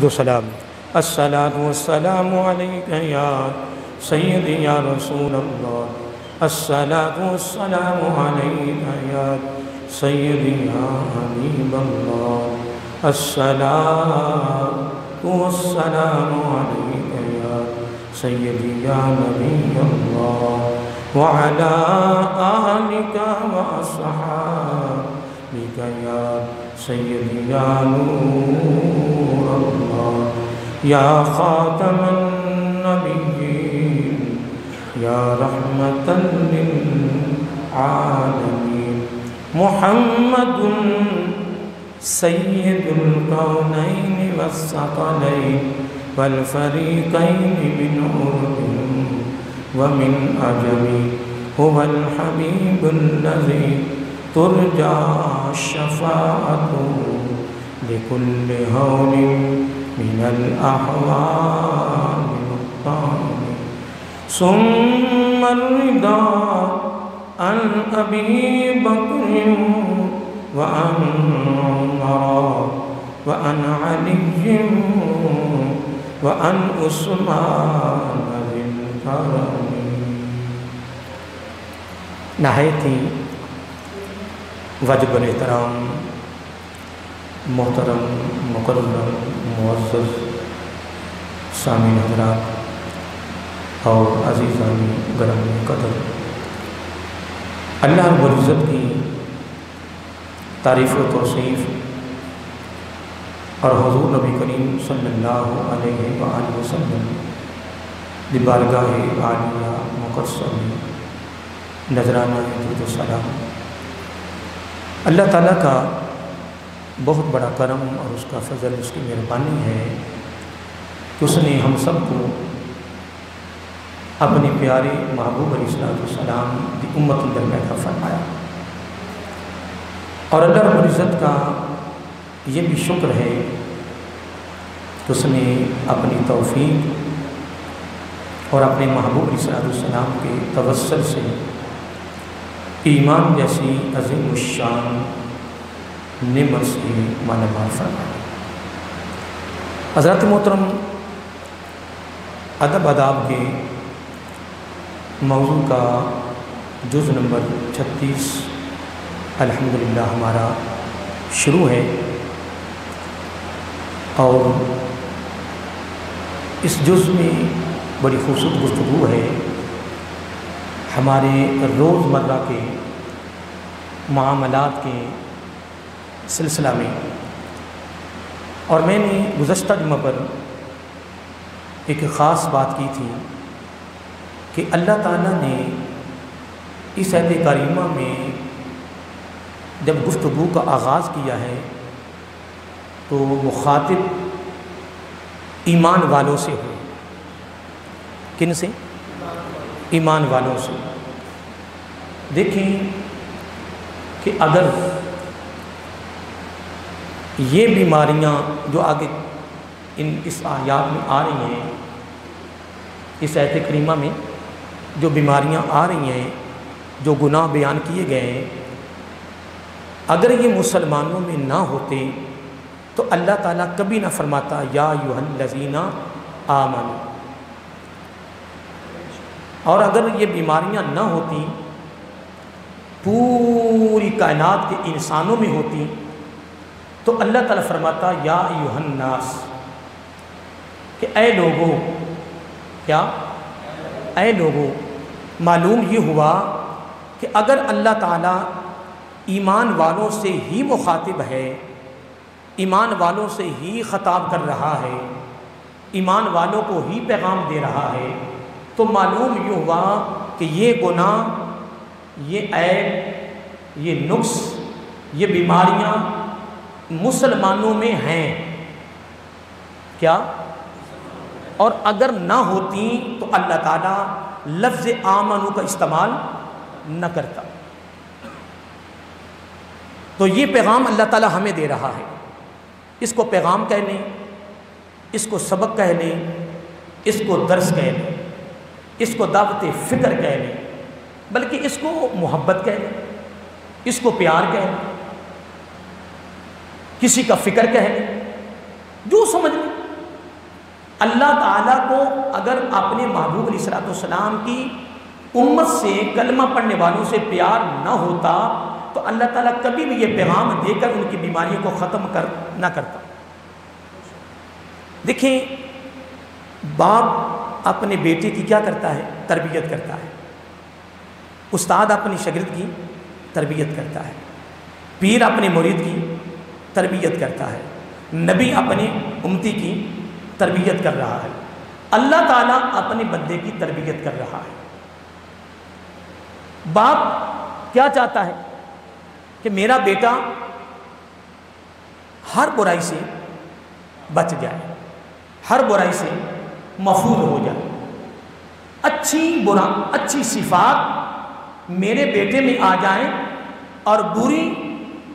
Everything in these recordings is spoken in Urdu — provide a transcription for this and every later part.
السلام الصلاة والسلام عليك يا سيدي يا رسول الله الصلاة والسلام عليك يا سيدي يا حبيب الله الصلاة والسلام عليك يا سيدي يا نبي الله وعلى آلك وأصحابك يا سيدي يا نور الله يا خاتم النبيين يا رحمة للعالمين محمد سيد الكونين والثقلين والفريقين من عرب ومن عجم هو الحبيب الذي ترجى الشفاعة لكل هول من الأحوال الطاهر ثم الرضا عن أبي بكر وعن عمر وعن علي وعن عثمان ذي الكرم. نہایتی واجب الاحترام محترم مکرم معزز سامعین حضرات اور عزیزان گرامی قدر، اللہ رب العزت کی تعریف و توصیف اور حضور نبی کریم صلی اللہ علیہ وآلہ وسلم دی بارگاہ عالیہ مقدسہ میں نذرانہ درود و سلام۔ اللہ تعالیٰ کا بہت بڑا کرم اور اس کا فضل، اس کی مہربانی ہے کہ اس نے ہم سب کو اپنے پیارے محبوب علیہ السلام کی امت اندر پیدا فرمایا، اور اللہ رب العزت کا یہ بھی شکر ہے کہ اس نے اپنی توفیق اور اپنے محبوب علیہ السلام کے توسل سے ایمان جیسی عظیم الشان نعمت سے مالا مال فرمایا۔ حضرات محترم، ادب آداب کے موضوع کا جز نمبر 36 الحمدللہ ہمارا شروع ہے، اور اس جز میں بڑی خوبصورت گفتگو ہے ہمارے روزمرہ کے معاملات کے سلسلہ میں۔ اور میں نے گزشتہ جمعہ پر ایک خاص بات کی تھی کہ اللہ تعالیٰ نے اس آیت کریمہ میں جب گفتگو کا آغاز کیا ہے تو مخاطب ایمان والوں سے ہوئے۔ کن سے؟ ایمان والوں سے۔ دیکھیں کہ اگر یہ بیماریاں جو آگے اس آیات میں آ رہی ہیں، اس آیت کریمہ میں جو بیماریاں آ رہی ہیں، جو گناہ بیان کیے گئے ہیں، اگر یہ مسلمانوں میں نہ ہوتے تو اللہ تعالیٰ کبھی نہ فرماتا یا ایھا الذین آمنوا، اور اگر یہ بیماریاں نہ ہوتی، پوری کائنات کے انسانوں میں ہوتی، تو اللہ تعالیٰ فرماتا یا ایھا الناس، کہ اے لوگوں، کیا؟ اے لوگوں۔ معلوم یہ ہوا کہ اگر اللہ تعالیٰ ایمان والوں سے ہی مخاطب ہے، ایمان والوں سے ہی خطاب کر رہا ہے، ایمان والوں کو ہی پیغام دے رہا ہے، تو معلوم یہ ہوا کہ یہ گناہ، یہ عیب، یہ نقص، یہ بیماریاں مسلمانوں میں ہیں۔ کیا؟ اور اگر نہ ہوتی تو اللہ تعالیٰ لفظ آمنو کا استعمال نہ کرتا۔ تو یہ پیغام اللہ تعالیٰ ہمیں دے رہا ہے، اس کو پیغام کہہ لیں، اس کو سبق کہہ لیں، اس کو درس کہہ لیں، اس کو دعوت فکر کہہ لیں، بلکہ اس کو محبت کہہ لیں، اس کو پیار کہہ لیں، کسی کا فکر کہہ لیں، جو سمجھ لیں۔ اللہ تعالیٰ کو اگر اپنے محبوب علیہ الصلوۃ والسلام کی امت سے، کلمہ پڑھنے والوں سے پیار نہ ہوتا تو اللہ تعالیٰ کبھی بھی یہ پیغام دے کر ان کی بیماریوں کو ختم نہ کرتا۔ دیکھیں، باپ اپنے بیٹے کی کیا کرتا ہے؟ تربیت کرتا ہے۔ استاد اپنی شاگرد کی تربیت کرتا ہے، پیر اپنے مرید کی تربیت کرتا ہے، نبی اپنے امتی کی تربیت کر رہا ہے، اللہ تعالیٰ اپنے بندے کی تربیت کر رہا ہے۔ باپ کیا چاہتا ہے کہ میرا بیٹا ہر برائی سے بچ جائے، ہر برائی سے محفوظ ہو جائے، اچھی صفات میرے بیٹے میں آ جائیں اور بری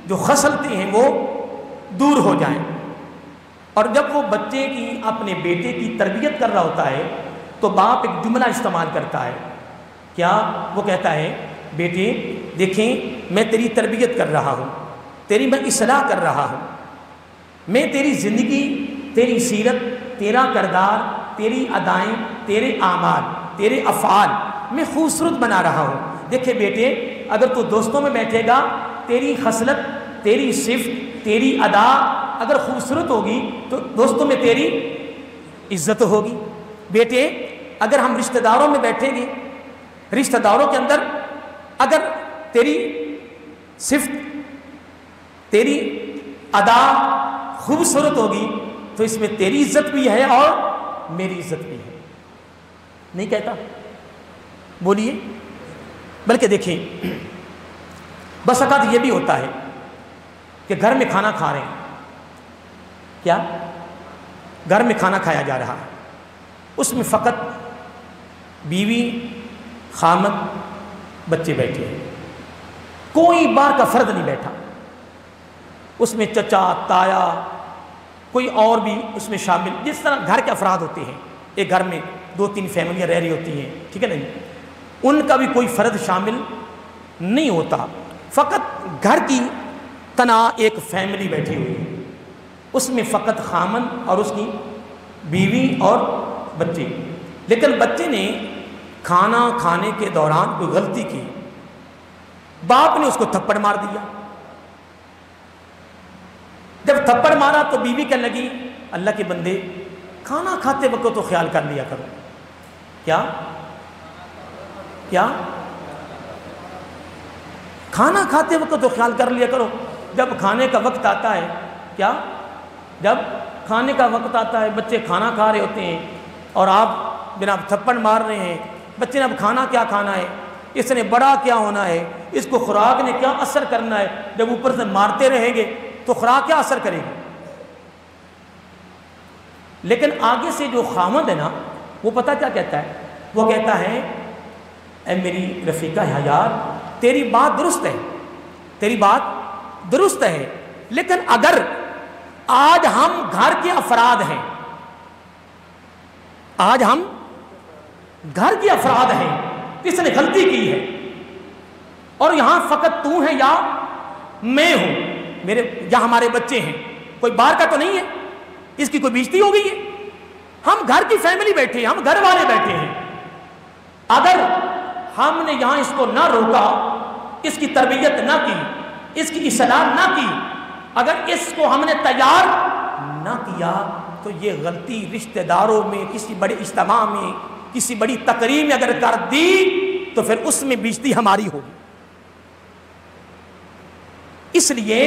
جو خصلتیں ہیں وہ دور ہو جائیں۔ اور جب وہ بچے کی، اپنے بیٹے کی تربیت کر رہا ہوتا ہے تو باپ ایک جملہ استعمال کرتا ہے، کیا؟ وہ کہتا ہے بیٹے دیکھیں میں تیری تربیت کر رہا ہوں، تیری میں اصلاح کر رہا ہوں، میں تیری زندگی، تیری سیرت، تیرا کردار، تیری ادائیں، تیرے اعمال، تیرے افعال میں خوبصورت بنا رہا ہوں۔ دیکھیں بیٹے، اگر تو دوستوں میں بیٹھے گا، تیری خصلت، تیری صفت، تیری ادا اگر خوبصورت ہوگی تو دوستوں میں تیری عزت ہوگی۔ بیٹے اگر ہم رشتہ داروں میں بیٹھیں گے، رشتہ داروں کے اندر اگر تیری صفت، تیری ادا خوبصورت ہوگی تو اس میں تیری عزت بھی ہے اور میری عزت بھی ہے۔ نہیں کہتا؟ بولیے۔ بلکہ دیکھیں، بس اوقات یہ بھی ہوتا ہے کہ گھر میں کھانا کھا رہے ہیں، کیا؟ گھر میں کھانا کھایا جا رہا ہے، اس میں فقط بیوی، خامد، بچے بیٹھے ہیں، کوئی باہر کا فرد نہیں بیٹھا، اس میں چچا، تایا، کوئی اور بھی اس میں شامل، جس طرح گھر کے افراد ہوتے ہیں، ایک گھر میں 2-3 فیملیاں رہ رہی ہوتی ہیں، ٹھیک ہے نا جی، ان کا بھی کوئی فرد شامل نہیں ہوتا، فقط گھر کی تنہا ایک فیملی بیٹھی ہوئی ہے، اس میں فقط خامن اور اس کی بیوی اور بچے۔ لیکن بچے نے کھانا کھانے کے دوران کوئی غلطی کی، باپ نے اس کو تھپڑ مار دیا۔ جب تھپڑ مارا تو بیوی کہنے لگی اللہ کے بندے کھانا کھاتے وقت تو خیال کر لیا کرو۔ کیا کھانا کھاتے وقت تو خیال کر لیا کرو، جب کھانے کا وقت آتا ہے، کیا؟ جب کھانے کا وقت آتا ہے، بچے کھانا کھا رہے ہوتے ہیں اور آپ جناب تھپڑ مار رہے ہیں، بچے نے اب کھانا کیا کھانا ہے، اس نے بڑا کیا ہونا ہے، اس کو خوراک نے کیا اثر کرنا ہے، جب اوپر سے مارتے رہیں گے تو خوراک کیا اثر کرے گی؟ لیکن آگے سے جو خامد ہے نا، وہ پتہ کیا کہتا ہے؟ وہ کہتا ہے اے میری رفیقہ حیار، تیری بات درست ہے، تیری بات درست ہے، لیکن اگر آج ہم گھر کے افراد ہیں، آج ہم گھر کے افراد ہیں، کس نے غلطی کی ہے اور یہاں فقط تو ہے یا میں ہوں، یا ہمارے بچے ہیں، کوئی باہر کا تو نہیں ہے، اس کی کوئی بیزتی ہو گئی ہے، ہم گھر کی فیملی بیٹھے ہیں، ہم گھر والے بیٹھے ہیں، اگر ہم نے یہاں اس کو نہ روکا، اس کی تربیت نہ کی، اس کی اصلاح نہ کی، اگر اس کو ہم نے تیار نہ کیا تو یہ غلطی رشتہ داروں میں، کسی بڑے اجتماع میں، کسی بڑی تقریب میں اگر کر دی تو پھر اس میں بیزتی ہماری ہوگی۔ اس لیے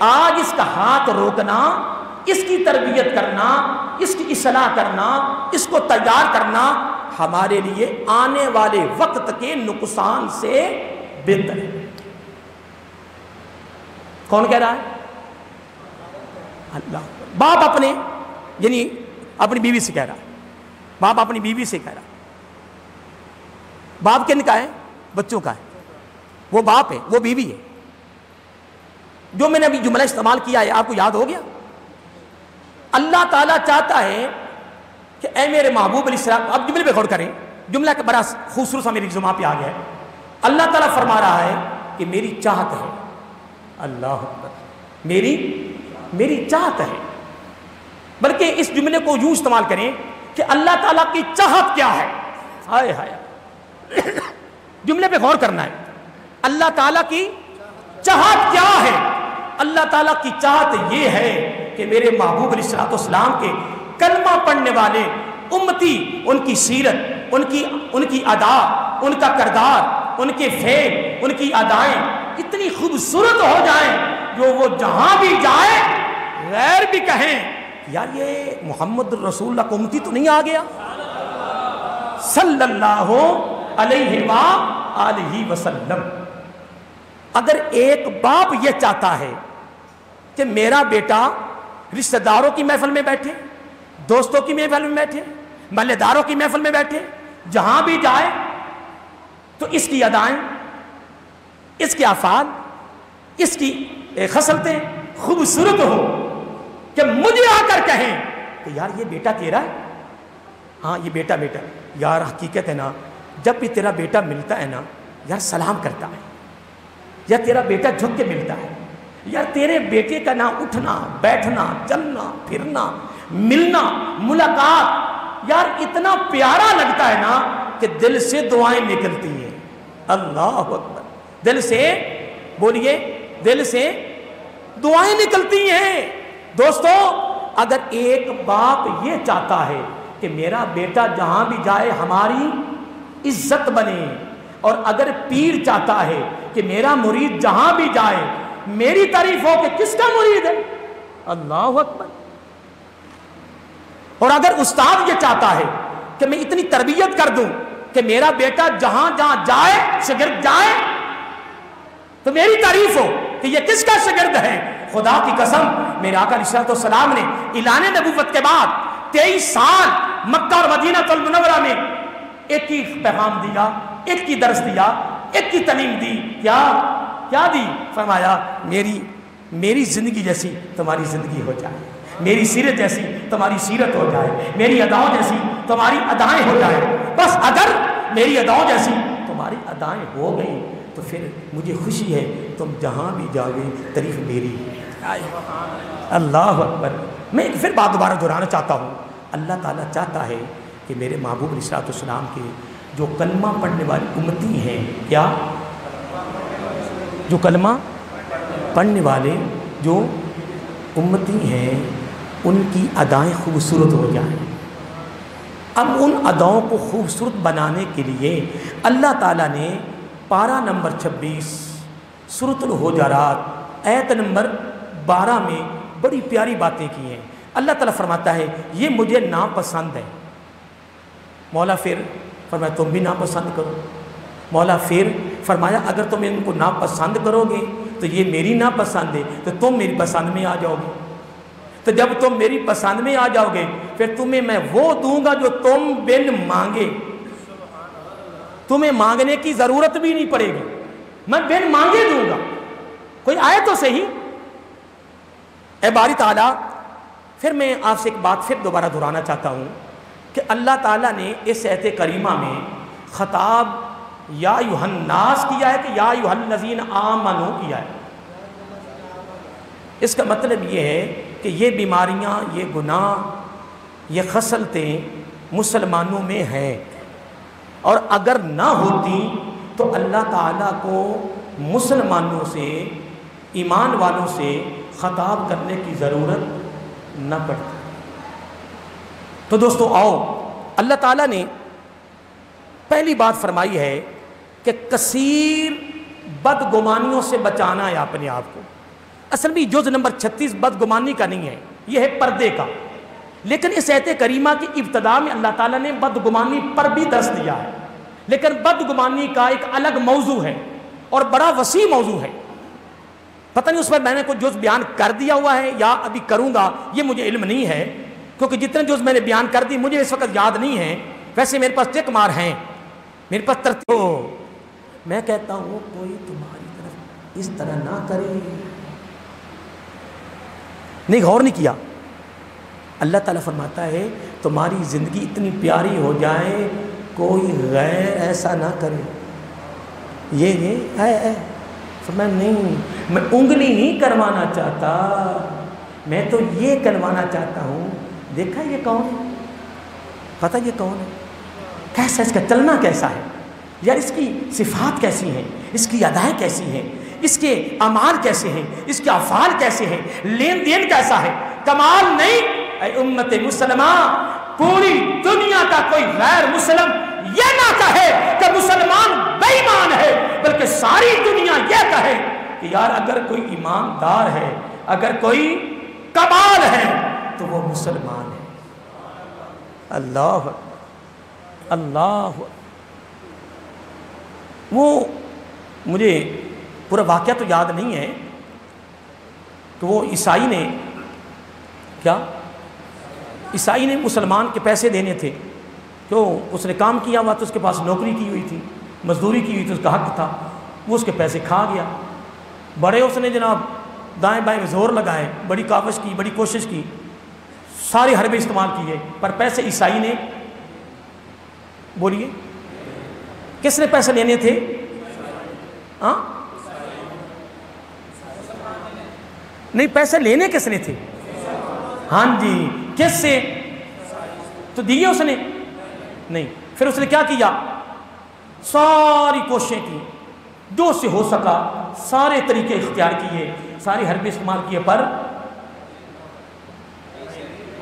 آج اس کا ہاتھ روکنا، اس کی تربیت کرنا، اس کی اصلاح کرنا، اس کو تیار کرنا ہمارے لیے آنے والے وقت کے نقصان سے بہتر ہے۔ کون کہہ رہا ہے؟ اللہ۔ باپ اپنے یعنی اپنی بیوی سے کہہ رہا ہے، باپ اپنی بیوی سے کہہ رہا ہے، باپ کن کا ہے؟ بچوں کا ہے، وہ باپ ہے، وہ بیوی ہے۔ جو میں نے ابھی جملہ استعمال کیا ہے آپ کو یاد ہو گیا؟ اللہ تعالیٰ چاہتا ہے کہ اے میرے محبوب علیہ السلام، اب جملے پہ غور کریں، جملہ کے بڑا خوبصورت سا میری زبان پہ آ گیا ہے۔ اللہ تعالیٰ فرما رہا ہے کہ میری چاہت ہے، اللہ اکبر، میری چاہت ہے بلکہ اس جملے کو یوں استعمال کریں کہ اللہ تعالیٰ کی چاہت کیا ہے. ہائے ہائے جملے پہ غور کرنا ہے. اللہ تعالیٰ کی چاہت کیا ہے؟ اللہ تعالیٰ کی چاہت یہ ہے کہ میرے محبوب علیہ الصلوۃ والسلام کے کلمہ پڑھنے والے امتی ان کی سیرت، ان کی ادا، ان کا کردار، ان کے فعل، ان کی ادائیں اتنی خوبصورت ہو جائیں جو وہ جہاں بھی جائے غیر بھی کہیں یار یہ محمد رسول اللہ کو امتی تو نہیں آ گیا صلی اللہ علیہ وآلہ وسلم. اگر ایک باپ یہ چاہتا ہے کہ میرا بیٹا رشتہ داروں کی محفل میں بیٹھے، دوستوں کی محفل میں بیٹھے، محلے داروں کی محفل میں بیٹھے، جہاں بھی جائے تو اس کی ادائیں، اس کے افعال، اس کی خصلتیں خوبصورت ہو کہ مجھے آ کر کہیں کہ یار یہ بیٹا تیرا ہے. ہاں یہ بیٹا یار حقیقت ہے نا، جب بھی تیرا بیٹا ملتا ہے نا یار سلام کرتا ہے، یا تیرا بیٹا جھک کے ملتا ہے، یار تیرے بیٹے کا نہ اٹھنا بیٹھنا چلنا پھرنا ملنا ملاقات یار اتنا پیارا لگتا ہے نا کہ دل سے دعائیں نکلتی ہیں. اللہ اکبر. دل سے بولیے، دل سے دعائیں نکلتی ہیں. دوستو اگر ایک باپ یہ چاہتا ہے کہ میرا بیٹا جہاں بھی جائے ہماری عزت بنے، اور اگر پیر چاہتا ہے کہ میرا مرید جہاں بھی جائے میری تعریف ہو کہ کس کا مرید ہے، اللہ اکبر. اور اگر استاد یہ چاہتا ہے کہ میں اتنی تربیت کر دوں کہ میرا بیٹا جہاں جہاں جائے شاگرد جائے تو میری تعریف ہو کہ یہ کس کا شاگرد ہے. خدا کی قسم میرے آقا علیہ الصلوۃ والسلام نے اعلان نبوت کے بعد 23 سال مکہ اور مدینہ المنورہ میں ایک ہی پیغام دیا، ایک ہی درس دیا، ایک ہی تعلیم دی. کیا دی؟ فرمایا میری زندگی جیسی تمہاری زندگی ہو جائے، میری سیرت جیسی تمہاری سیرت ہو جائے، میری اداؤں جیسی تمہاری ادائیں ہو جائے. بس اگر میری اداؤں جیسی تمہاری ادائیں ہو گئی تو پھر مجھے خوشی ہے، تم جہاں بھی جاؤ گے تعریف میری. اللہ اکبر. میں ایک پھر بات دوبارہ دہرانا چاہتا ہوں. اللہ تعالیٰ چاہتا ہے کہ میرے محبوب علیہ الصلوۃ والسلام کے جو کلمہ پڑھنے والی امتی ہیں، کیا جو کلمہ پڑھنے والے جو امتی ہیں ان کی ادائیں خوبصورت ہو جائیں. اب ان اداؤں کو خوبصورت بنانے کے لیے اللہ تعالیٰ نے پارہ نمبر 26 سورۃ الحجرات آیت نمبر 12 میں بڑی پیاری باتیں کی ہیں. اللہ تعالیٰ فرماتا ہے یہ مجھے ناپسند ہے. مولا پھر فرمایا تم بھی ناپسند کرو. مولا پھر فرمایا اگر تم ان کو ناپسند کرو گے تو یہ میری ناپسند ہے تو تم میری پسند میں آ جاؤ گے. تو جب تم میری پسند میں آ جاؤ گے پھر تمہیں میں وہ دوں گا جو تم بن مانگے. تمہیں مانگنے کی ضرورت بھی نہیں پڑے گی، میں بن مانگے دوں گا. کوئی آئے تو صحیح. اے باری تعالیٰ، پھر میں آپ سے ایک بات پھر دوبارہ دہرانا چاہتا ہوں کہ اللہ تعالیٰ نے اس آیت کریمہ میں خطاب یا ایھا الناس کیا ہے کہ یا ایھا الذین آمنوا کیا ہے. اس کا مطلب یہ ہے کہ یہ بیماریاں، یہ گناہ، یہ خصلتیں مسلمانوں میں ہیں، اور اگر نہ ہوتی تو اللہ تعالیٰ کو مسلمانوں سے، ایمان والوں سے خطاب کرنے کی ضرورت نہ پڑتی. تو دوستو آؤ، اللہ تعالیٰ نے پہلی بات فرمائی ہے کہ کثیر بدگمانیوں سے بچانا ہے اپنے آپ کو. اصل میں جز نمبر 36 بدگمانی کا نہیں ہے، یہ ہے پردے کا. لیکن اس آیت کریمہ کی ابتدا میں اللہ تعالیٰ نے بدگمانی پر بھی درس دیا ہے، لیکن بدگمانی کا ایک الگ موضوع ہے اور بڑا وسیع موضوع ہے. پتہ نہیں اس پر میں نے کوئی جز بیان کر دیا ہوا ہے یا ابھی کروں گا، یہ مجھے علم نہیں ہے، کیونکہ جتنے جز میں نے بیان کر دی مجھے اس وقت یاد نہیں ہے. ویسے میرے پاس ٹک مار ہیں، میرے پاس ترتیب. میں کہتا ہوں کوئی تمہاری طرف اس طرح نہ کرے. نہیں، غور نہیں کیا. اللہ تعالیٰ فرماتا ہے تمہاری زندگی اتنی پیاری ہو جائے کوئی غیر ایسا نہ کرے. یہ فرمایا نہیں، میں انگلی نہیں کروانا چاہتا، میں تو یہ کروانا چاہتا ہوں دیکھا یہ کون ہے؟ پتہ یہ کون ہے؟ کیسا اس کا چلنا کیسا ہے یار، اس کی صفات کیسی ہیں، اس کی ادائیں کیسی ہیں، اس کے اعمال کیسے ہیں، اس کے افعال کیسے ہیں، لین دین کیسا ہے؟ کمال نہیں اے امت مسلمہ، پوری دنیا کا کوئی غیر مسلم یہ نہ کہے کہ مسلمان بے ایمان ہے، بلکہ ساری دنیا یہ کہے کہ یار اگر کوئی ایماندار ہے، اگر کوئی کمال ہے تو وہ مسلمان ہے۔ اللہ اللہ، وہ مجھے پورا واقعہ تو یاد نہیں ہے کہ وہ عیسائی نے کیا، عیسائی نے مسلمان کے پیسے دینے تھے، کیوں اس نے کام کیا ہوا تو اس کے پاس نوکری کی ہوئی تھی، مزدوری کی ہوئی تھی، اس کا حق تھا، وہ اس کے پیسے کھا گیا۔ بڑے اس نے جناب دائیں بائیں زور لگائے، بڑی کاوش کی، بڑی کوشش کی، سارے حربے استعمال کیے، پر پیسے عیسائی نے، بولیے کس نے پیسے لینے تھے؟ ہاں نہیں، پیسے لینے کس نے تھے؟ ہاں جی، کس سے؟ تو دیے اس نے نہیں۔ پھر اس نے کیا کیا؟ ساری کوششیں کی، جو سے ہو سکا سارے طریقے اختیار کیے، ساری حربے استعمال کیے، پر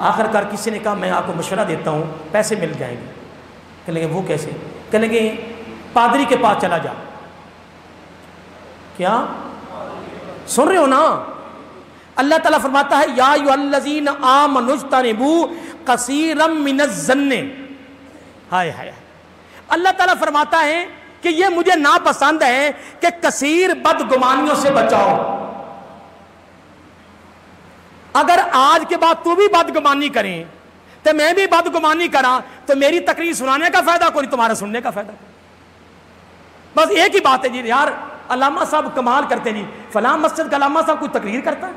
آخر کار کسی نے کہا میں آپ کو مشورہ دیتا ہوں، پیسے مل جائیں گے۔ کہنے لگے وہ کیسے؟ کہنے لگے پادری کے پاس چلا جا۔ کیا سن رہے ہو نا؟ اللہ تعالیٰ فرماتا ہے یا ایھا الذین آمنوا اجتنبوا کثیرا من الظن۔ ہائے ہائے، اللہ تعالیٰ فرماتا ہے کہ یہ مجھے ناپسند ہے کہ کثیر بدگمانیوں سے بچاؤ۔ اگر آج کے بعد تو بھی بدگمانی کریں تو میں بھی بدگمانی کراں تو میری تقریر سنانے کا فائدہ کوئی، تمہارا سننے کا فائدہ کوئی۔ بس ایک ہی بات ہے جی یار، علامہ صاحب کمال کرتے جی، فلاں مسجد کا علامہ صاحب کوئی تقریر کرتا ہے،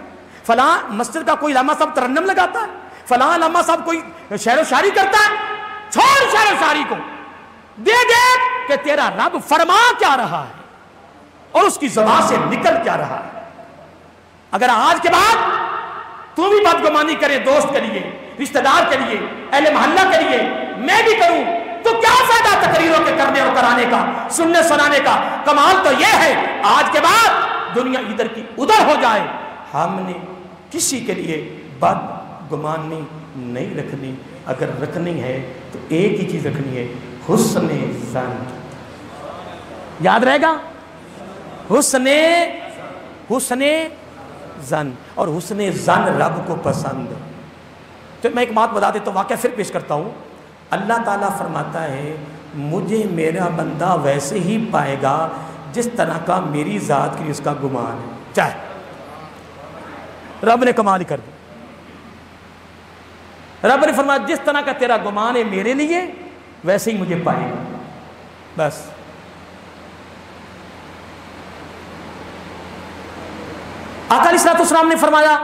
فلاں مسجد کا کوئی علامہ صاحب ترنم لگاتا ہے، فلاں علامہ صاحب کوئی شعر و شاعری کرتا ہے۔ چھوڑ شعر و شاعری کو، دیکھ کہ تیرا رب فرما کیا رہا ہے اور اس کی زبان سے نکل کیا رہا ہے۔ اگر آج کے بعد تو بھی بدگمانی کرے دوست کے لیے، رشتہ دار کے لیے، اہل محلہ کے لیے، میں بھی کروں، تو کیا فائدہ تقریروں کے کرنے اور کرانے کا، سننے سنانے کا؟ کمال تو یہ ہے آج کے بعد دنیا ادھر کی ادھر ہو جائے، ہم نے کسی کے لیے بدگمانی نہیں رکھنی۔ اگر رکھنی ہے تو ایک ہی چیز رکھنی ہے، حسن ظن۔ یاد رہے گا؟ حسن ظن، اور حسن ظن رب کو پسند۔ تو میں ایک بات بتا دیتا ہوں، واقعہ پھر پیش کرتا ہوں۔ اللہ تعالیٰ فرماتا ہے مجھے میرا بندہ ویسے ہی پائے گا جس طرح کا میری ذات کی اس کا گمان ہے۔ چاہے رب نے کمال ہی کر دی، رب نے فرمایا جس طرح کا تیرا گمان ہے میرے لیے ویسے ہی مجھے پائے گا۔ بس آقا علیہ الصلوۃ والسلام نے فرمایا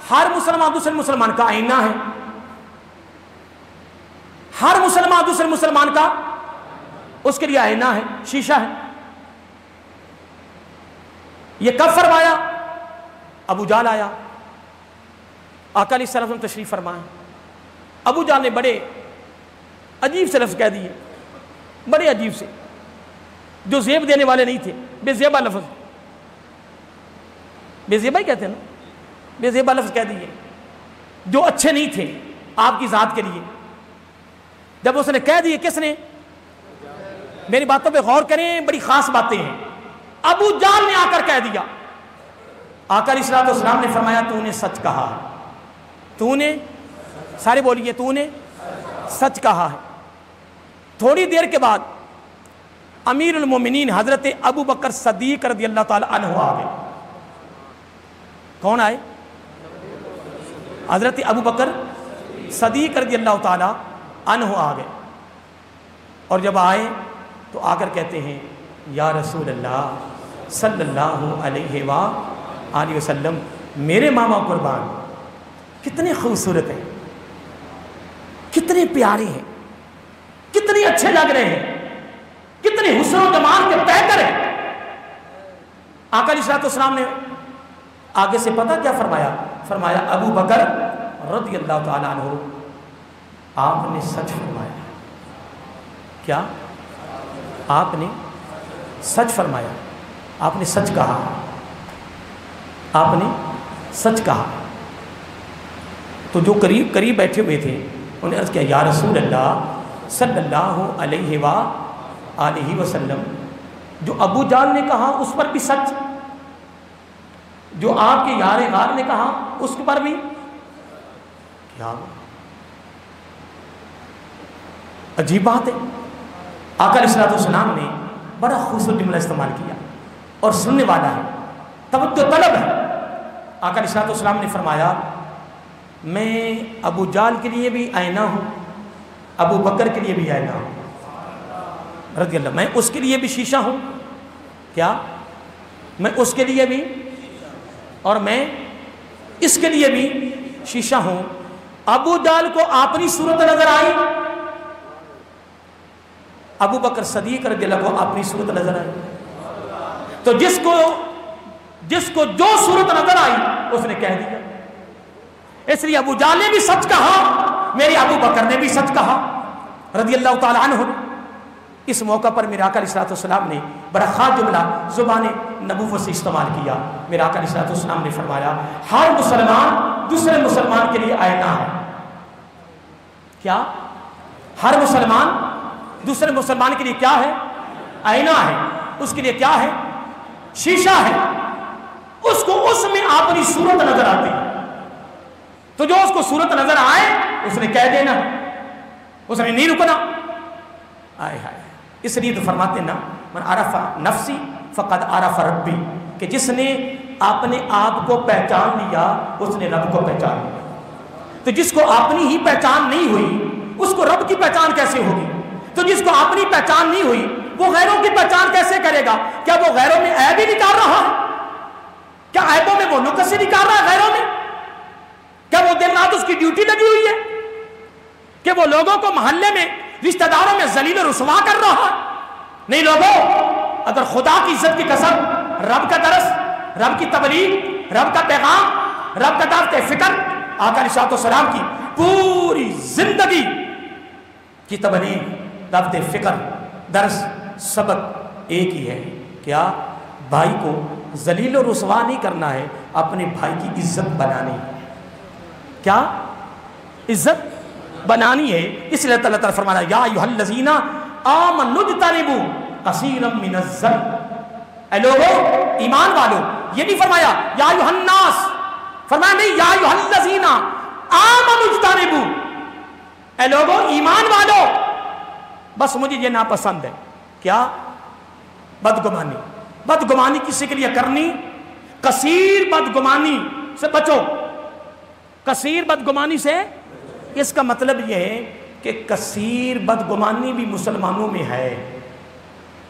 ہر مسلمان دوسرے مسلمان کا آئینہ ہے، ہر مسلمان دوسرے مسلمان کا اس کے لیے آئینہ ہے، شیشہ ہے۔ یہ کب فرمایا؟ ابو جہل آیا، آقا علیہ السلام تشریف فرمائے، ابو جہل نے بڑے عجیب سے لفظ کہہ دیے، بڑے عجیب سے، جو زیب دینے والے نہیں تھے، بے زیبا لفظ، بے زیبا ہی کہتے ہیں نا، بے زیبا لفظ کہہ دیے، جو اچھے نہیں تھے آپ کی ذات کے لیے۔ جب اس نے کہہ دیے، کس نے؟ میری باتوں پہ غور کریں، بڑی خاص باتیں ہیں۔ ابو جہل نے آ کر کہہ دیا، آقا علیہ الصلوۃ والسلام نے فرمایا تو نے سچ کہا ہے، تو نے، سارے بولیے، تو نے سچ کہا ہے۔ تھوڑی دیر کے بعد امیر المومنین حضرت ابو بکر صدیق رضی اللہ تعالی عنہ آ گئے۔ کون آئے؟ حضرت ابو بکر صدیق رضی اللہ تعالی عنہ آ گئے، اور جب آئے تو آ کر کہتے ہیں یا رسول اللہ صلی اللہ علیہ وآلہ وسلم، میرے ماما قربان کتنے خوبصورت ہیں، کتنے پیارے ہیں، کتنے اچھے لگ رہے ہیں، کتنے حسن و جمال کے پیکر ہیں۔ آقا علیہ الصلوۃ والسلام نے آگے سے پتہ کیا فرمایا؟ فرمایا ابو بکر رضی اللہ تعالیٰ عنہ آپ نے سچ فرمایا. کیا؟ آپ نے سچ فرمایا. آپ نے سچ کہا. آپ نے سچ کہا. تو جو قریب بیٹھے ہوئے تھے انہوں نے عرض کیا یا رسول اللہ صلی اللہ علیہ وآلہ وسلم، جو ابو جہل نے کہا اس پر بھی سچ، جو آپ کے یار غار نے کہا اس پر بھی کیا؟ عجیب بات ہے. آقا علیہ السلام نے بڑا خوبصورت جملہ استعمال کیا اور سننے والا ہے، توجہ طلب ہے. آقا علیہ السلام نے فرمایا میں ابو جہل کے لیے بھی آئینہ ہوں، ابو بکر کے لیے بھی آئینہ ہوں رضی اللہ، میں اس کے لیے بھی شیشہ ہوں. کیا؟ میں اس کے لیے بھی اور میں اس کے لیے بھی شیشہ ہوں. ابو جہل کو اپنی صورت نظر آئی، ابو بکر صدیق رضی اللہ کو اپنی صورت نظر آئی. تو جس کو جو صورت نظر آئی اس نے کہہ دیا. اس لیے ابو جہل نے بھی سچ کہا، میرے ابو بکر نے بھی سچ کہا رضی اللہ تعالیٰ عنہ. اس موقع پر میرے آقا علیہ السلام نے بڑا خاص جملہ زبان نبوت سے استعمال کیا. میرے آقا علیہ السلام نے فرمایا ہر مسلمان دوسرے مسلمان کے لیے آئینہ ہے. کیا؟ ہر مسلمان دوسرے مسلمان کے لیے کیا ہے؟ آئینہ ہے. اس کے لیے کیا ہے؟ شیشہ ہے. اس کو اس میں اپنی صورت نظر آتی ہے. تو جو اس کو صورت نظر آئے اس نے کہہ دینا، اس نے نہیں رکنا. آئے ہائے. اس لیے تو فرماتے نا من عرف نفسی فقد عرف ربی، کہ جس نے اپنے آپ کو پہچان لیا اس نے رب کو پہچان لیا. تو جس کو اپنی ہی پہچان نہیں ہوئی اس کو رب کی پہچان کیسے ہوگی؟ تو جس کو اپنی پہچان نہیں ہوئی وہ غیروں کی پہچان کیسے کرے گا؟ کیا وہ غیروں میں عیب ہی نکال رہا ہے؟ کیا عیبوں میں وہ نقص نکال رہا ہے غیروں میں؟ کیا وہ دن رات اس کی ڈیوٹی لگی ہوئی ہے کہ وہ لوگوں کو محلے میں رشتہ داروں میں ذلیل و رسوا کر رہا ہے؟ نہیں لوگوں، اگر خدا کی عزت کی قسم، رب کا درس، رب کی تبلیغ، رب کا پیغام، رب کا دعوت فکر، آقا علیہ السلام کی پوری زندگی کی تبلیغ، دعوت فکر، درس، سبق ایک ہی ہے. کیا؟ بھائی کو ذلیل و رسوا نہیں کرنا ہے، اپنے بھائی کی عزت بنانی ہے. کیا؟ عزت بنانی ہے. اس لیے اللہ تعالیٰ فرمانا یا ایھا الذین آمنوا اجتنبوا کثیرا من الظن. اے لوگو ایمان والو، یہ نہیں فرمایا یا ایھا الناس، فرمایا نہیں یا ایھا الذین آمنوا اجتنبوا. اے لوگو ایمان والو، بس مجھے یہ ناپسند ہے. کیا؟ بدگمانی. بدگمانی کسی کے لیے کرنی؟ کثیر بدگمانی سے بچو. کثیر بدگمانی سے، اس کا مطلب یہ ہے کہ کثیر بدگمانی بھی مسلمانوں میں ہے.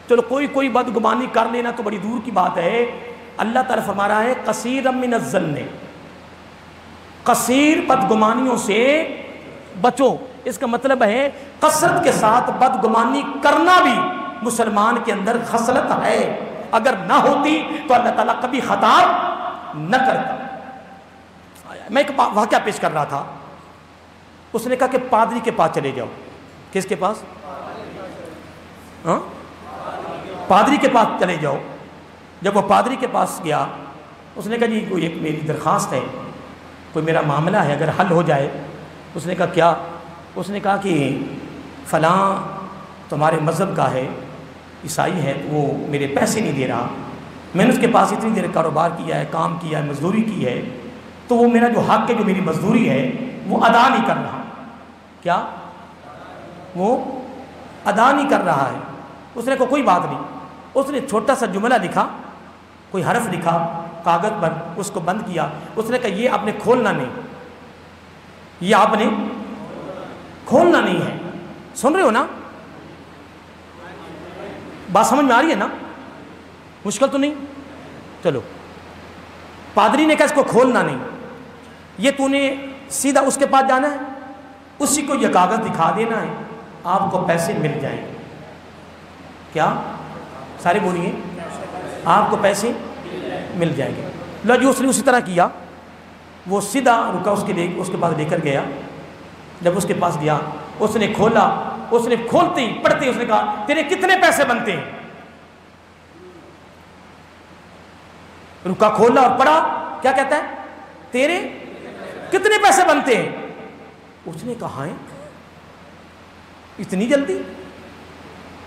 چلو کوئی بدگمانی کر لینا تو بڑی دور کی بات ہے. اللہ تعالیٰ فرما رہا ہے کثیر من الظن، کثیر بدگمانیوں سے بچو. اس کا مطلب ہے کثرت کے ساتھ بدگمانی کرنا بھی مسلمان کے اندر خصلت ہے. اگر نہ ہوتی تو اللہ تعالیٰ کبھی خطا نہ کرتا. میں ایک واقعہ پیش کر رہا تھا. اس نے کہا کہ پادری کے پاس چلے جاؤ. کس کے پاس؟ ہاں، پادری کے پاس چلے جاؤ. جب وہ پادری کے پاس گیا اس نے کہا جی کوئی ایک میری درخواست ہے، کوئی میرا معاملہ ہے، اگر حل ہو جائے. اس نے کہا کیا؟ اس نے کہا کہ فلاں تمہارے مذہب کا ہے، عیسائی ہے، وہ میرے پیسے نہیں دے رہا. میں نے اس کے پاس اتنی دیر کاروبار کیا ہے، کام کیا ہے، مزدوری کی ہے، تو وہ میرا جو حق ہے، جو میری مزدوری ہے وہ ادا نہیں کر رہا. کیا؟ وہ ادا نہیں کر رہا ہے. اس نے کہا کوئی بات نہیں. اس نے چھوٹا سا جملہ لکھا، کوئی حرف لکھا کاغذ پر، اس کو بند کیا. اس نے کہا یہ آپ نے کھولنا نہیں، یہ آپ نے کھولنا نہیں ہے. سن رہے ہو نا؟ بات سمجھ میں آ رہی ہے نا؟ مشکل تو نہیں؟ چلو. پادری نے کہا اس کو کھولنا نہیں، یہ تو نے سیدھا اس کے پاس جانا ہے، اسی کو یہ کاغذ دکھا دینا ہے، آپ کو پیسے مل جائیں گے. کیا؟ سارے بولیے. آپ کو پیسے مل جائیں گے. لو جی اس نے اسی طرح کیا. وہ سیدھا رکا، اس کے پاس لے کر گیا. جب اس کے پاس گیا اس نے کھولا، اس نے کھولتے ہی پڑھتے اس نے کہا تیرے کتنے پیسے بنتے ہیں؟ رکا، کھولا اور پڑھا، کیا کہتا ہے؟ تیرے کتنے پیسے بنتے ہیں؟ اس نے کہا ہیں اتنی جلدی؟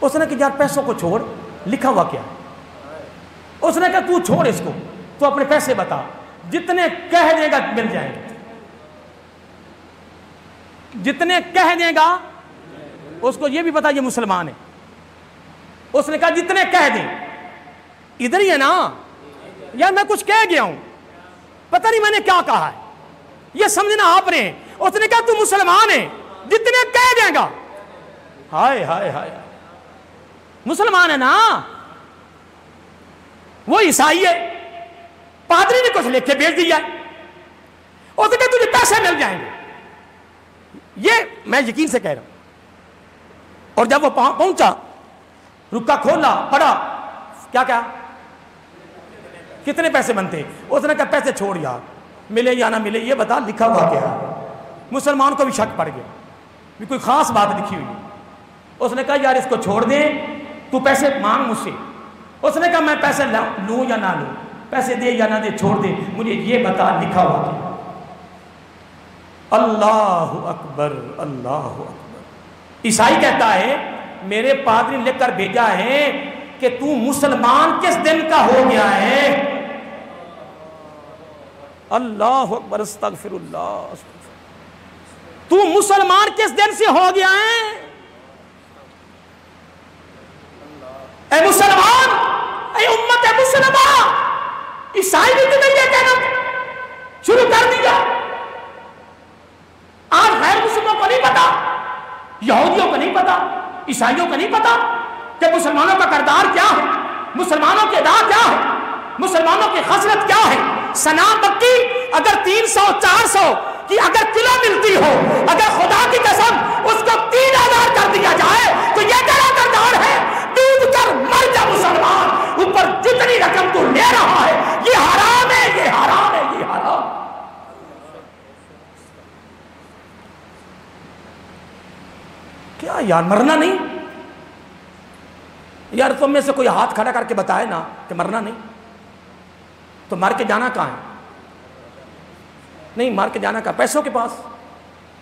اس نے کہا یار پیسوں کو چھوڑ، لکھا ہوا کیا؟ اس نے کہا تو چھوڑ اس کو، تو اپنے پیسے بتا، جتنے کہہ دے گا مل جائیں گے، جتنے کہہ دے گا۔ اس کو یہ بھی پتا یہ مسلمان ہے، اس نے کہا جتنے کہہ دیں۔ ادھر ہی ہے نا یار، میں کچھ کہہ گیا ہوں، پتہ نہیں میں نے کیا کہا ہے، یہ سمجھنا آپ نے۔ اس نے کہا تو مسلمان ہے، جتنے کہہ دے گا۔ ہائے ہائے ہائے، مسلمان ہے نا، وہ عیسائی ہے، پادری نے کچھ لکھ کے بھیج دیا ہے، اس نے کہا تجھے پیسے مل جائیں گے۔ یہ میں یقین سے کہہ رہا ہوں۔ اور جب وہ پہنچا، رکا، کھولا، پڑھا، کیا کیا کتنے پیسے بنتے؟ اس نے کہا پیسے چھوڑ یار، ملے یا نہ ملے یہ بتا، لکھا ہوا کیا ہے؟ مسلمان کو بھی شک پڑ گیا بھی کوئی خاص بات لکھی ہوئی ہے۔ اس نے کہا یار اس کو چھوڑ دیں، تو پیسے مانگ مجھ سے۔ اس نے کہا میں پیسے لوں یا نہ لوں، پیسے دے یا نہ دے، چھوڑ دے، مجھے یہ بتا لکھا ہوا کیا؟ اللہ اکبر، اللہ اکبر۔ عیسائی کہتا ہے میرے پادری نے لکھ کر بھیجا ہے کہ تو مسلمان کس دن کا ہو گیا ہے؟ اللہ اکبر، استغفر اللہ۔ تو مسلمان کس دن سے ہو گیا ہے؟ اے مسلمان، اے امت مسلمہ، عیسائی بھی تمہیں یہ کہنا شروع کر دیا۔ آج غیر مسلموں کو نہیں پتا، یہودیوں کو نہیں پتا، عیسائیوں کو نہیں پتا کہ مسلمانوں کا کردار کیا ہے، مسلمانوں کی ادا کیا ہے، مسلمانوں کی خصلت کیا ہے۔ سنا مکی اگر 300 400 کی اگر کلو ملتی ہو، اگر خدا کی قسم اس کو 3000 کر دیا جائے تو یہ تیرا کردار ہے؟ ڈوب کر مر جا مسلمان، اوپر جتنی رقم تو لے رہا ہے یہ حرام ہے، یہ حرام ہے، یہ حرام۔ کیا یار مرنا نہیں؟ یار تم میں سے کوئی ہاتھ کھڑا کر کے بتائے نا کہ مرنا نہیں، تو مار کے جانا کہاں ہے؟ نہیں مار کے جانا کہاں؟ پیسوں کے پاس،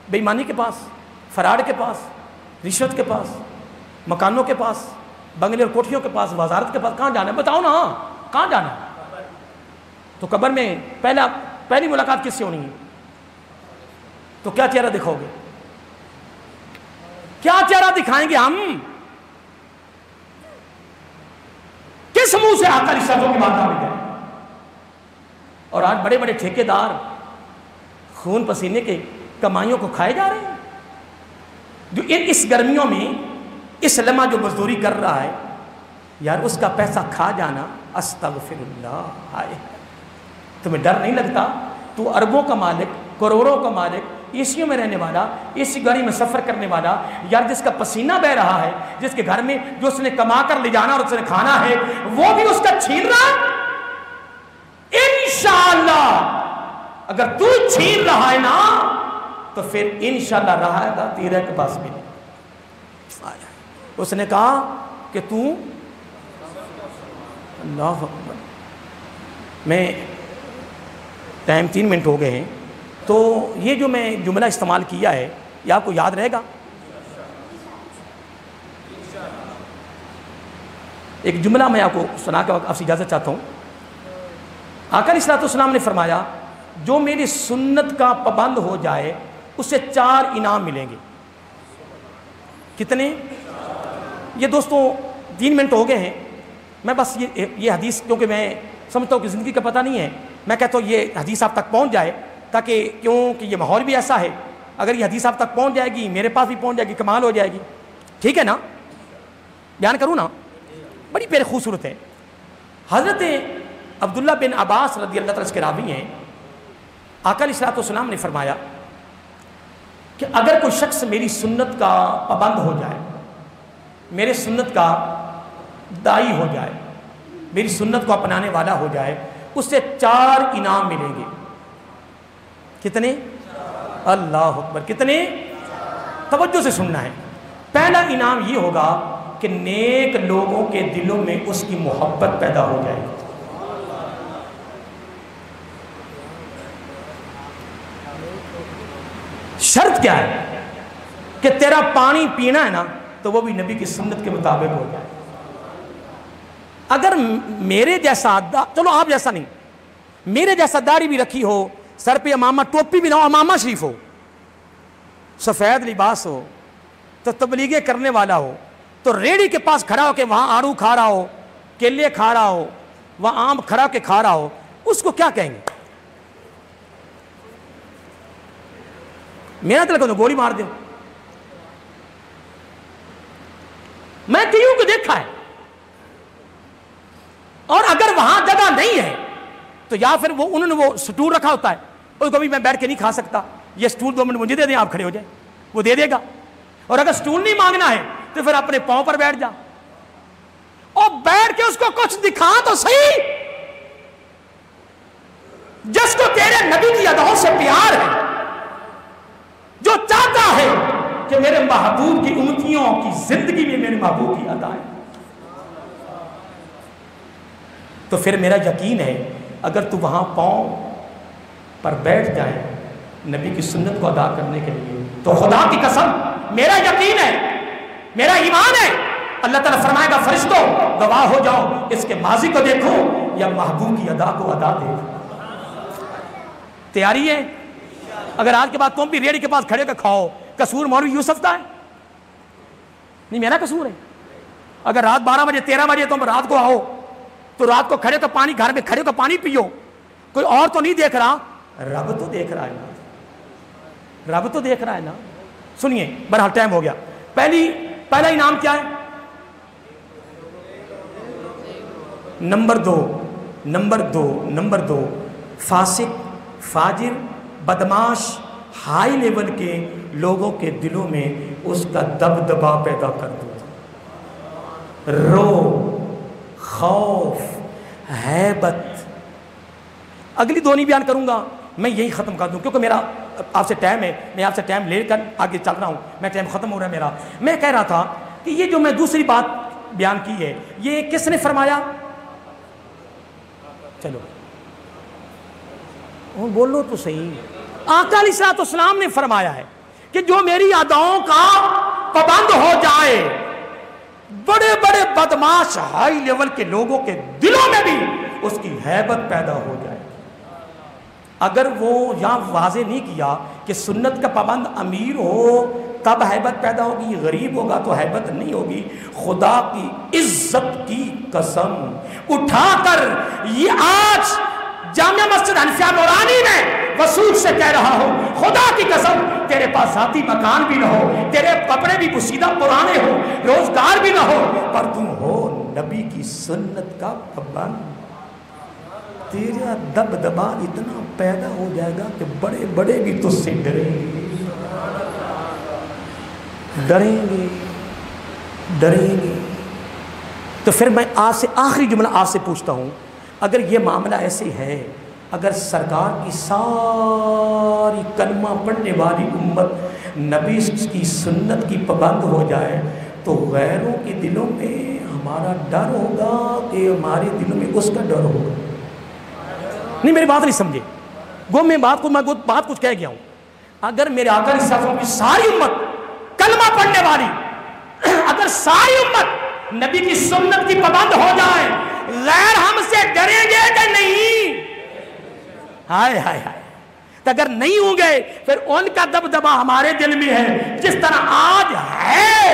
بے ایمانی کے پاس، فراڈ کے پاس، رشوت کے پاس، مکانوں کے پاس، بنگلے اور کوٹھیوں کے پاس، وزارت کے پاس، کہاں جانا ہے؟ بتاؤ نا کہاں جانا ہے؟ تو قبر میں پہلی ملاقات کس سے ہونی ہے؟ تو کیا چہرہ دکھاؤ گے؟ کیا چہرہ دکھائیں گے ہم؟ کس منہ سے آقا علیہ السلام کی بات آ گئی؟ اور آج بڑے بڑے ٹھیکیدار خون پسینے کے کمائیوں کو کھائے جا رہے ہیں۔ جو اس گرمیوں میں اس لمحہ جو مزدوری کر رہا ہے یار، اس کا پیسہ کھا جانا، استغفر اللہ۔ ہائے، تمہیں ڈر نہیں لگتا؟ تو اربوں کا مالک، کروڑوں کا مالک، ایسیوں میں رہنے والا، ایسی گاڑی میں سفر کرنے والا، یار جس کا پسینہ بہ رہا ہے، جس کے گھر میں جو اس نے کما کر لے جانا اور اس نے کھانا ہے، وہ بھی اس کا چھین رہا ہے۔ انشاءاللہ اگر تو چھین رہا ہے نا تو پھر انشاءاللہ رہا گا تیرے کے پاس بھی نہیں۔ اس نے کہا کہ تو اللہ اکبر۔ میں ٹائم 3 منٹ ہو گئے ہیں، تو یہ جو میں جملہ استعمال کیا ہے یہ آپ کو یاد رہے گا؟ ایک جملہ میں آپ کو سنا کے آپ سے اجازت چاہتا ہوں۔ آقا علیہ السلام نے فرمایا جو میری سنت کا پابند ہو جائے اسے 4 انعام ملیں گے۔ کتنے؟ یہ دوستوں 3 منٹ ہو گئے ہیں، میں بس یہ حدیث کیونکہ میں سمجھتا ہوں کہ زندگی کا پتہ نہیں ہے، میں کہتا ہوں یہ حدیث آپ تک پہنچ جائے، تاکہ کیونکہ یہ ماحول بھی ایسا ہے، اگر یہ حدیث آپ تک پہنچ جائے گی، میرے پاس بھی پہنچ جائے گی، کمال ہو جائے گی۔ ٹھیک ہے نا؟ بیان کروں نا؟ بڑی پیارے خوبصورت ہے۔ حضرت عبداللہ بن عباس رضی اللہ تعالیٰ کے راوی ہیں، آقا علیہ السلام نے فرمایا کہ اگر کوئی شخص میری سنت کا پابند ہو جائے، میرے سنت کا دائی ہو جائے، میری سنت کو اپنانے والا ہو جائے، اس سے 4 انعام ملیں گے۔ کتنے؟ اللہ اکبر، کتنے؟ توجہ سے سننا ہے. پہلا انعام یہ ہوگا کہ نیک لوگوں کے دلوں میں اس کی محبت پیدا ہو جائے گی. شرط کیا ہے؟ کہ تیرا پانی پینا ہے نا تو وہ بھی نبی کی سنت کے مطابق ہو جائے. اگر میرے جیسا چلو آپ جیسا نہیں، میرے جیسا داڑھی بھی رکھی ہو، سر پہ امامہ، ٹوپی بھی نہ ہو، امامہ شریف ہو، سفید لباس ہو، تو تبلیغیں کرنے والا ہو، تو ریڑھی کے پاس کھڑا ہو کے وہاں آڑو کھا رہا ہو، کیلے کھا رہا ہو، وہاں آم کھڑا کے کھا رہا ہو، اس کو کیا کہیں گے؟ میرا دل کو گولی مار دیں. میں کئیوں کو دیکھا ہے. اور اگر وہاں جگہ نہیں ہے تو یا پھر انہوں نے وہ سٹول رکھا ہوتا ہے، اس کو بھی میں بیٹھ کے نہیں کھا سکتا، یہ سٹول 2 منٹ مجھے دے دیں، آپ کھڑے ہو جائیں، وہ دے دے گا. اور اگر سٹول نہیں مانگنا ہے تو پھر اپنے پاؤں پر بیٹھ جا، اور بیٹھ کے اس کو کچھ دکھا تو صحیح. جس کو تیرے نبی کی اداؤں سے پیار ہے، جو چاہتا ہے کہ میرے محبوب کی امتیوں کی زندگی میں میرے محبوب کی ادا ہے، تو پھر میرا یقین ہے اگر تو وہاں پاؤں پر بیٹھ جائے نبی کی سنت کو ادا کرنے کے لیے، تو خدا کی قسم میرا یقین ہے، میرا ایمان ہے، اللہ تعالیٰ فرمائے گا فرشتوں گواہ ہو جاؤ، اس کے ماضی کو دیکھو یا محبوب کی ادا کو ادا دیکھو. تیاری ہے؟ اگر آج کے بعد تم بھی ریڑھی کے پاس کھڑے کے کھاؤ، قصور مولوی یوسف کا ہے؟ نہیں، میرا قصور ہے. اگر رات 12 بجے 13 بجے تم رات کو آؤ تو رات کو کھڑے تو پانی، گھر میں کھڑے تو پانی پیو. کوئی اور تو نہیں دیکھ رہا، رب تو دیکھ رہا ہے نا، رب تو دیکھ رہا ہے نا. سنیے، بہرحال ٹائم ہو گیا. پہلا انعام کیا ہے؟ نمبر دو فاسق، فاجر، بدماش، ہائی لیول کے لوگوں کے دلوں میں اس کا دبدبا پیدا کر دو. رو، خوف، ہیبت. اگلی 2 نہیں بیان کروں گا، میں یہی ختم کر دوں کیونکہ میرا آپ سے ٹائم ہے، میں آپ سے ٹائم لے کر آگے چل رہا ہوں، میں ٹائم ختم ہو رہا ہے میرا. میں کہہ رہا تھا کہ یہ جو میں دوسری بات بیان کی ہے، یہ کس نے فرمایا؟ چلو بولو تو صحیح. آقا علیہ الصلوۃ والسلام نے فرمایا ہے کہ جو میری اداؤں کا پابند ہو جائے، بڑے بڑے بدماش ہائی لیول کے لوگوں کے دلوں میں بھی اس کی ہیبت پیدا ہو جائے. اگر وہ یہاں واضح نہیں کیا کہ سنت کا پابند امیر ہو تب ہیبت پیدا ہوگی، غریب ہوگا تو ہیبت نہیں ہوگی. خدا کی عزت کی قسم اٹھا کر یہ آج جامعہ مسجد حنفیہ نورانی میں وصول سے کہہ رہا ہوں، خدا کی قسم تیرے پاس ذاتی مکان بھی نہ ہو، تیرے کپڑے بھی پوشیدہ پرانے ہو، روزگار بھی نہ ہو، پر تم ہو نبی کی سنت کا پابند، تیرا دبدبا اتنا پیدا ہو جائے گا کہ بڑے بڑے بھی تجھ سے ڈریں گے. تو پھر میں آپ سے آخری جملہ آپ سے پوچھتا ہوں، اگر یہ معاملہ ایسے ہے، اگر سرکار کی ساری کلمہ پڑھنے والی امت نبی کی سنت کی پابند ہو جائے تو غیروں کے دلوں میں ہمارا ڈر ہوگا کہ ہمارے دلوں میں اس کا ڈر ہوگا. نہیں، میری بات نہیں سمجھے، میں بات کچھ کہہ گیا ہوں. اگر میرے آقا علیہ السلام کی ساری امت کلمہ پڑھنے والی، اگر ساری امت نبی کی سنت کی پابند ہو جائے، غیر ہم سے ڈریں گے کہ نہیں؟ ہائے ہائے ہائے. تو اگر نہیں ہوں گے پھر ان کا دبدبا ہمارے دل میں ہے جس طرح آج ہے.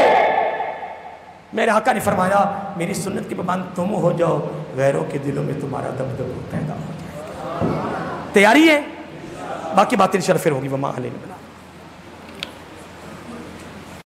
میرے آقا نے فرمایا میری سنت کی پابند تم ہو جاؤ، غیروں کے دلوں میں تمہارا دبدبا پیدا ہو جائے. تیاری ہے؟ باقی باتیں انشاءاللہ پھر ہوگی. وما علینا.